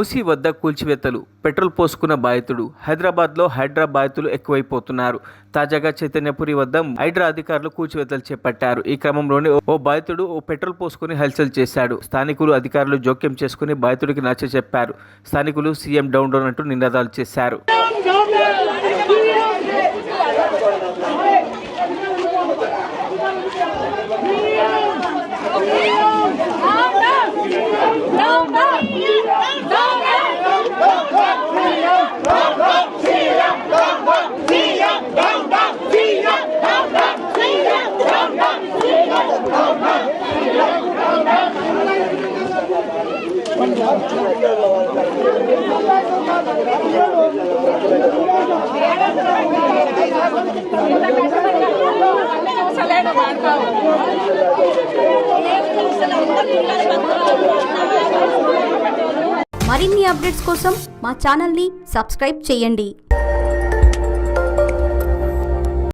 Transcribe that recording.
మూసీ వద్ద కూల్చివేతలు, పెట్రోల్ పోసుకున్న బాధితుడు. హైదరాబాద్లో హైడ్రా బాధితులు ఎక్కువైపోతున్నారు. తాజాగా చైతన్యపురి వద్ద హైడ్రా అధికారులు కూల్చివేతలు చేపట్టారు. ఈ క్రమంలోనే ఓ బాధితుడు పెట్రోల్ పోసుకుని హల్చల్ చేశాడు. స్థానికులు, అధికారులు జోక్యం చేసుకుని బాధితుడికి నచ్చచెప్పారు. స్థానికులు సీఎం డౌన్ డౌన్ అంటూ నినాదాలు చేశారు. మరిన్ని అప్డేట్స్ కోసం మా ఛానల్ని సబ్స్క్రైబ్ చేయండి.